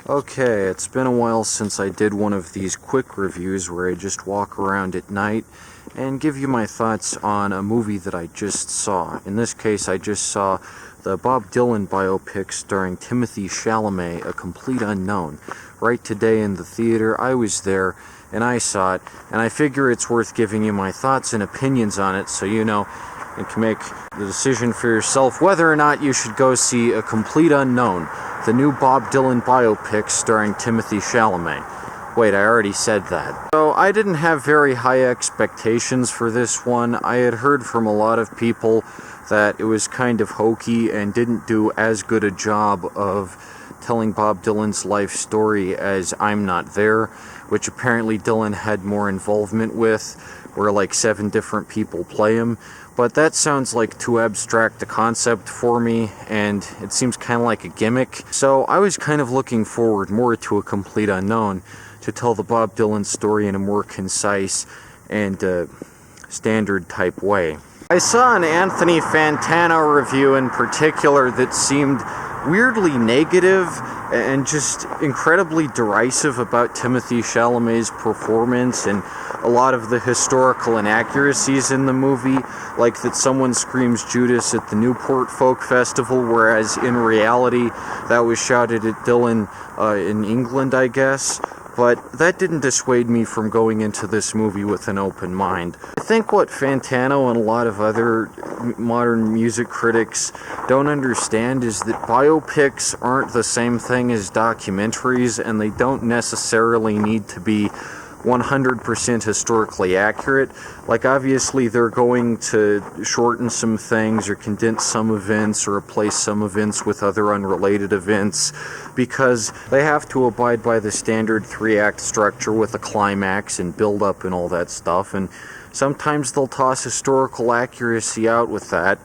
Okay, it's been a while since I did one of these quick reviews where I just walk around at night and give you my thoughts on a movie that I just saw. In this case, I just saw the Bob Dylan biopic starring Timothy Chalamet, A Complete Unknown. Right today in the theater, I was there and I saw it, and I figure it's worth giving you my thoughts and opinions on it so you know and can make the decision for yourself whether or not you should go see A Complete Unknown, the new Bob Dylan biopic starring Timothy Chalamet. Wait, I already said that. So I didn't have very high expectations for this one. I had heard from a lot of people that it was kind of hokey and didn't do as good a job of telling Bob Dylan's life story as I'm Not There, which apparently Dylan had more involvement with, where like 7 different people play him. But that sounds like too abstract a concept for me, and it seems kind of like a gimmick. So I was kind of looking forward more to A Complete Unknown to tell the Bob Dylan story in a more concise and standard type way. I saw an Anthony Fantano review in particular that seemed weirdly negative and just incredibly derisive about Timothy Chalamet's performance and a lot of the historical inaccuracies in the movie, like that someone screams Judas at the Newport Folk Festival, whereas in reality that was shouted at Dylan in England, I guess. But that didn't dissuade me from going into this movie with an open mind. I think what Fantano and a lot of other modern music critics don't understand is that biopics aren't the same thing as documentaries, and they don't necessarily need to be 100% historically accurate. Like, obviously they're going to shorten some things or condense some events or replace some events with other unrelated events because they have to abide by the standard 3-act structure with a climax and build up and all that stuff, and sometimes they'll toss historical accuracy out with that,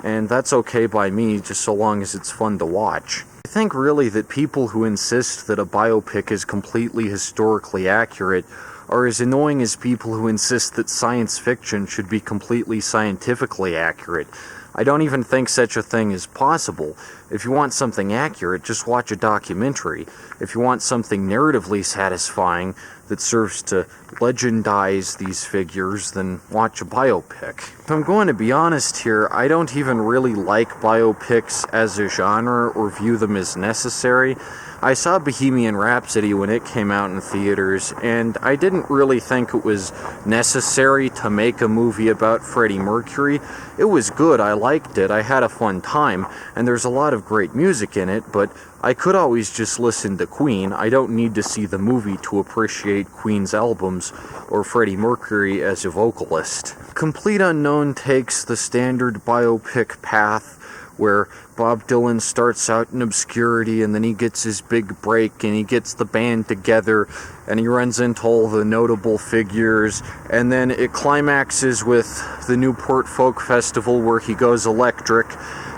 and that's okay by me, just so long as it's fun to watch. I think really that people who insist that a biopic is completely historically accurate are as annoying as people who insist that science fiction should be completely scientifically accurate. I don't even think such a thing is possible. If you want something accurate, just watch a documentary. If you want something narratively satisfying that serves to legendize these figures, then watch a biopic. If I'm going to be honest here, I don't even really like biopics as a genre or view them as necessary. I saw Bohemian Rhapsody when it came out in theaters, and I didn't really think it was necessary to make a movie about Freddie Mercury. It was good, I liked it, I had a fun time, and there's a lot of great music in it, but I could always just listen to Queen. I don't need to see the movie to appreciate Queen's albums or Freddie Mercury as a vocalist. Complete Unknown takes the standard biopic path where Bob Dylan starts out in obscurity and then he gets his big break and he gets the band together and he runs into all the notable figures, and then it climaxes with the Newport Folk Festival where he goes electric,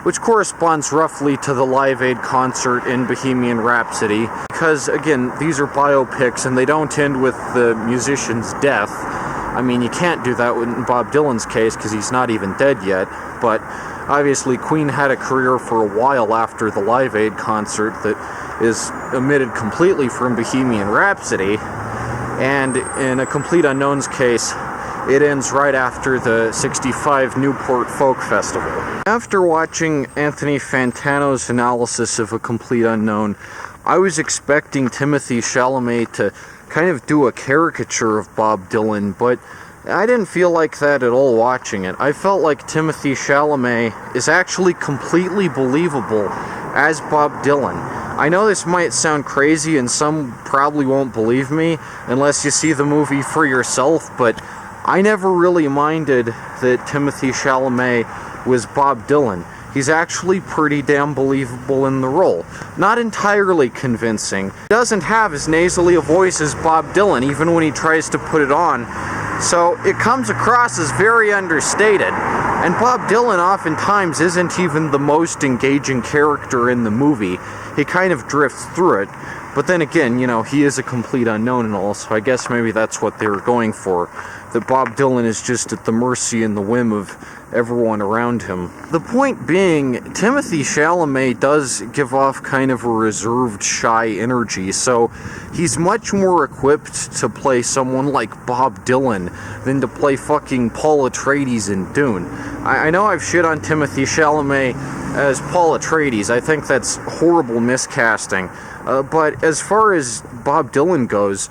which corresponds roughly to the Live Aid concert in Bohemian Rhapsody, because again, these are biopics and they don't end with the musician's death. I mean, you can't do that in Bob Dylan's case because he's not even dead yet, but obviously Queen had a career for a while after the Live Aid concert that is omitted completely from Bohemian Rhapsody, and in A Complete Unknown's case, it ends right after the '65 Newport Folk Festival. After watching Anthony Fantano's analysis of A Complete Unknown, I was expecting Timothy Chalamet to kind of do a caricature of Bob Dylan, but I didn't feel like that at all watching it. I felt like Timothy Chalamet is actually completely believable as Bob Dylan. I know this might sound crazy and some probably won't believe me unless you see the movie for yourself, but I never really minded that Timothy Chalamet was Bob Dylan. He's actually pretty damn believable in the role. Not entirely convincing. He doesn't have as nasally a voice as Bob Dylan, even when he tries to put it on. So it comes across as very understated. And Bob Dylan oftentimes isn't even the most engaging character in the movie. He kind of drifts through it. But then again, he is a complete unknown and all, so I guess maybe that's what they were going for. That Bob Dylan is just at the mercy and the whim of everyone around him. The point being, Timothy Chalamet does give off kind of a reserved, shy energy, so he's much more equipped to play someone like Bob Dylan than to play fucking Paul Atreides in Dune. I know I've shit on Timothy Chalamet as Paul Atreides. I think that's horrible miscasting. But as far as Bob Dylan goes,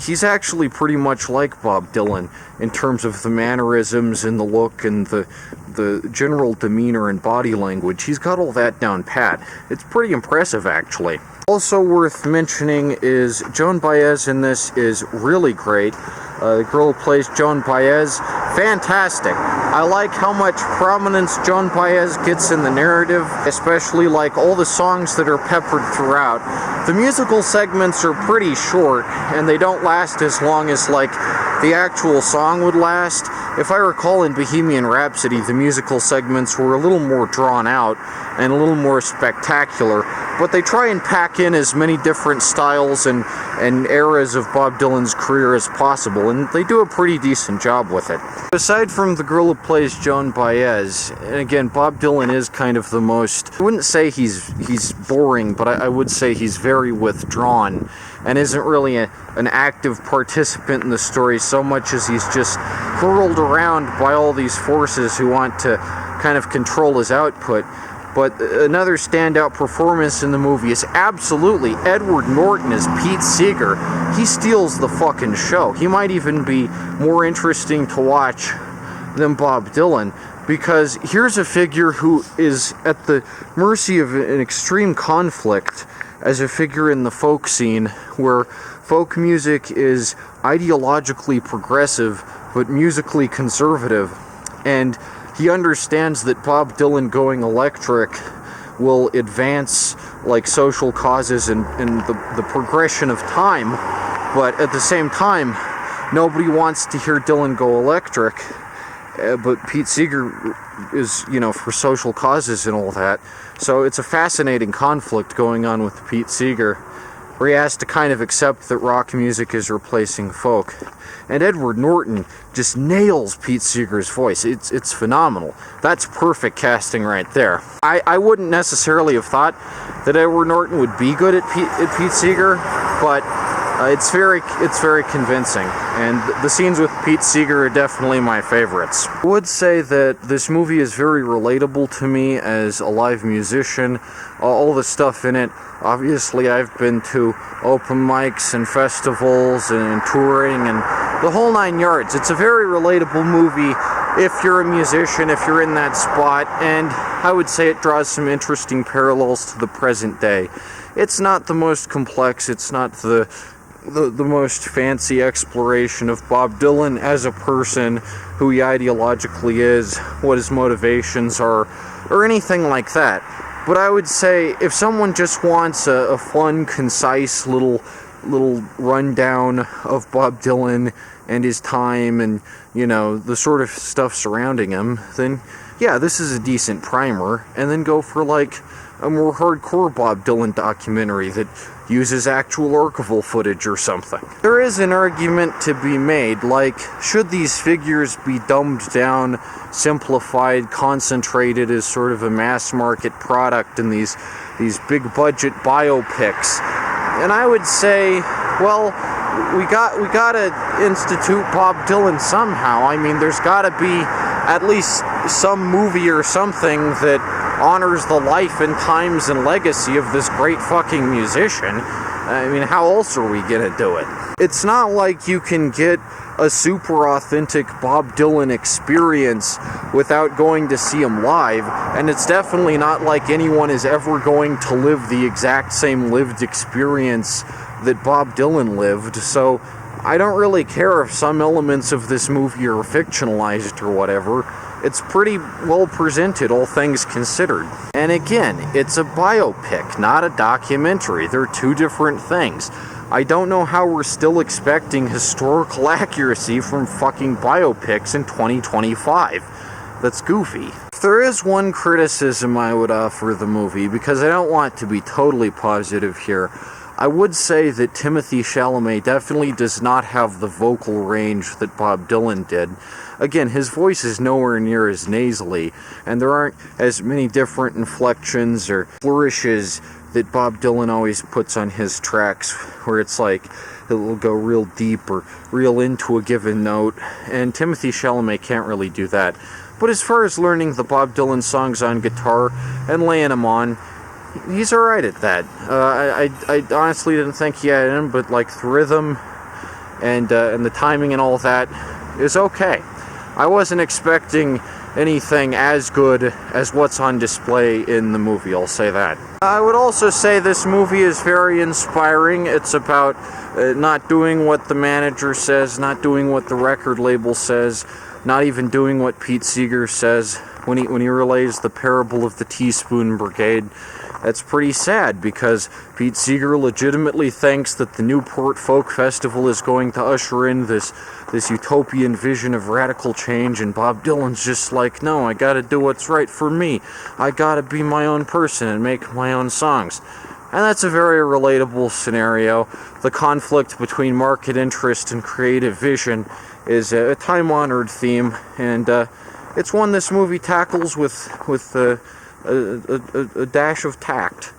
he's actually pretty much like Bob Dylan in terms of the mannerisms and the look and the general demeanor and body language. He's got all that down pat. It's pretty impressive, actually. Also worth mentioning is Joan Baez in this is really great. The girl who plays Joan Baez, fantastic. I like how much prominence Joan Baez gets in the narrative, especially like all the songs that are peppered throughout. The musical segments are pretty short, and they don't last as long as like the actual song would last. If I recall, in Bohemian Rhapsody, the musical segments were a little more drawn out and a little more spectacular, but they try and pack in as many different styles and eras of Bob Dylan's career as possible, and they do a pretty decent job with it. Aside from the girl who plays Joan Baez, and again, Bob Dylan is kind of the most, I wouldn't say he's boring, but I would say he's very withdrawn and isn't really an active participant in the story so much as he's just hurled around by all these forces who want to kind of control his output. But another standout performance in the movie is absolutely Edward Norton as Pete Seeger. He steals the fucking show. He might even be more interesting to watch than Bob Dylan, because here's a figure who is at the mercy of an extreme conflict as a figure in the folk scene, where folk music is ideologically progressive but musically conservative, and he understands that Bob Dylan going electric will advance like social causes and the progression of time, but at the same time nobody wants to hear Dylan go electric, but Pete Seeger is, for social causes and all that. So it's a fascinating conflict going on with Pete Seeger, where he has to kind of accept that rock music is replacing folk. And Edward Norton just nails Pete Seeger's voice. It's phenomenal. That's perfect casting right there. I wouldn't necessarily have thought that Edward Norton would be good at Pete Seeger, but it's very convincing, and the scenes with Pete Seeger are definitely my favorites. I would say that this movie is very relatable to me as a live musician. All the stuff in it, obviously I've been to open mics and festivals and touring and the whole 9 yards. It's a very relatable movie if you're a musician, if you're in that spot, and I would say it draws some interesting parallels to the present day. It's not the most complex, it's not the most fancy exploration of Bob Dylan as a person, who he ideologically is, what his motivations are, or anything like that. But I would say if someone just wants a fun, concise little rundown of Bob Dylan and his time and, the sort of stuff surrounding him, then yeah, this is a decent primer. And then go for like a more hardcore Bob Dylan documentary that uses actual archival footage or something. There is an argument to be made, like, should these figures be dumbed down, simplified, concentrated as sort of a mass market product in these big budget biopics? And I would say, well, we gotta institute Bob Dylan somehow. I mean, there's gotta be at least some movie or something that honors the life and times and legacy of this great fucking musician. I mean, how else are we gonna do it? It's not like you can get a super authentic Bob Dylan experience without going to see him live, and it's definitely not like anyone is ever going to live the exact same lived experience that Bob Dylan lived, so I don't really care if some elements of this movie are fictionalized or whatever. It's pretty well presented, all things considered. And again, it's a biopic, not a documentary. They're two different things. I don't know how we're still expecting historical accuracy from fucking biopics in 2025. That's goofy. There is one criticism I would offer the movie, because I don't want to be totally positive here. I would say that Timothée Chalamet definitely does not have the vocal range that Bob Dylan did. Again, his voice is nowhere near as nasally, and there aren't as many different inflections or flourishes that Bob Dylan always puts on his tracks, where it's like it will go real deep or real into a given note, and Timothée Chalamet can't really do that. But as far as learning the Bob Dylan songs on guitar and laying them on, he's alright at that. I honestly didn't think he had him, but like the rhythm and the timing and all that is okay. I wasn't expecting anything as good as what's on display in the movie, I'll say that. I would also say this movie is very inspiring. It's about not doing what the manager says, not doing what the record label says, not even doing what Pete Seeger says when he relays the parable of the Teaspoon Brigade. That's pretty sad, because Pete Seeger legitimately thinks that the Newport Folk Festival is going to usher in this utopian vision of radical change, and Bob Dylan's just like, no, I gotta do what's right for me. I gotta be my own person and make my own songs. And that's a very relatable scenario. The conflict between market interest and creative vision is a time-honored theme, and it's one this movie tackles with a dash of tact.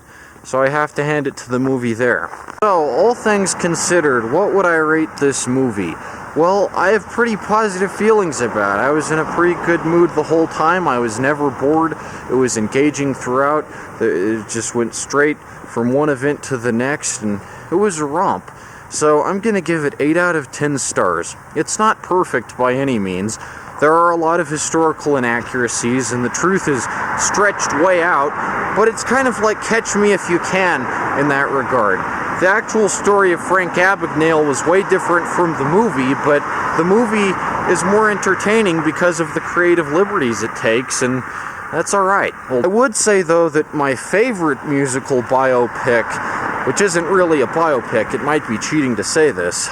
So I have to hand it to the movie there. So, all things considered, what would I rate this movie? Well, I have pretty positive feelings about it. I was in a pretty good mood the whole time. I was never bored. It was engaging throughout. It just went straight from one event to the next, and it was a romp. So I'm going to give it 8 out of 10 stars. It's not perfect by any means. There are a lot of historical inaccuracies, and the truth is stretched way out, but it's kind of like Catch Me If You Can in that regard. The actual story of Frank Abagnale was way different from the movie, but the movie is more entertaining because of the creative liberties it takes, and that's alright. Well, I would say, though, that my favorite musical biopic, which isn't really a biopic, it might be cheating to say this,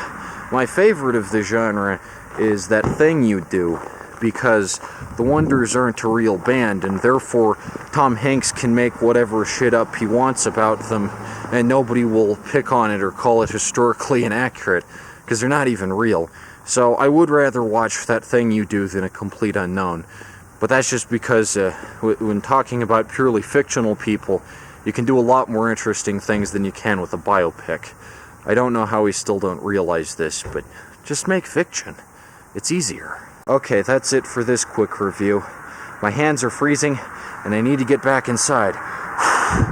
my favorite of the genre is That Thing You Do, because the Wonders aren't a real band, and therefore Tom Hanks can make whatever shit up he wants about them, and nobody will pick on it or call it historically inaccurate, because they're not even real. So I would rather watch That Thing You Do than A Complete Unknown. But that's just because when talking about purely fictional people, you can do a lot more interesting things than you can with a biopic. I don't know how we still don't realize this, but just make fiction. It's easier. Okay, that's it for this quick review. My hands are freezing, and I need to get back inside.